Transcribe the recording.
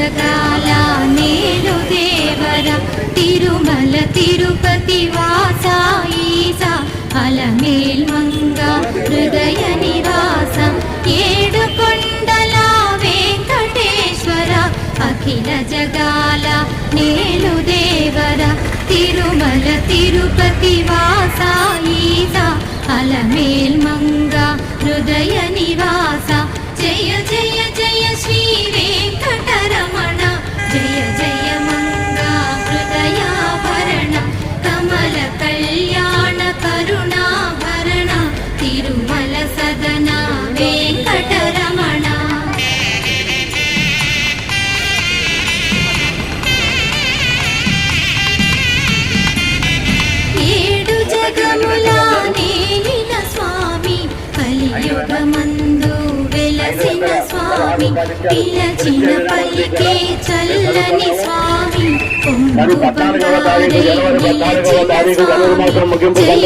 జగాల నేలు దేవర తిరుమల తిరుపతి వాస ఈసా అలమేల్ మంగ హృదయ నివాస ఏడు కొండల వెంకటేశ్వర అఖిల జగాల నేలు దేవర తిరుమల తిరుపతి వాస ఈసా అలమేల్ మంగ హృదయ నివాస జయ జయ జయ శ్రీ వెంకటరమణ జయ జయ మంగ హృదయాభరణ కమల కళ్యాణ కరుణాభరణ తిరుమల సదన వెంకటరమణ. ఏడు జగముల నేలిన స్వామి కలియుగమందు వెలసిన స్వామి పిలచిన పలికే చల్లని స్వామి కొంగు బంగారే నిలిచిన స్వామి జయ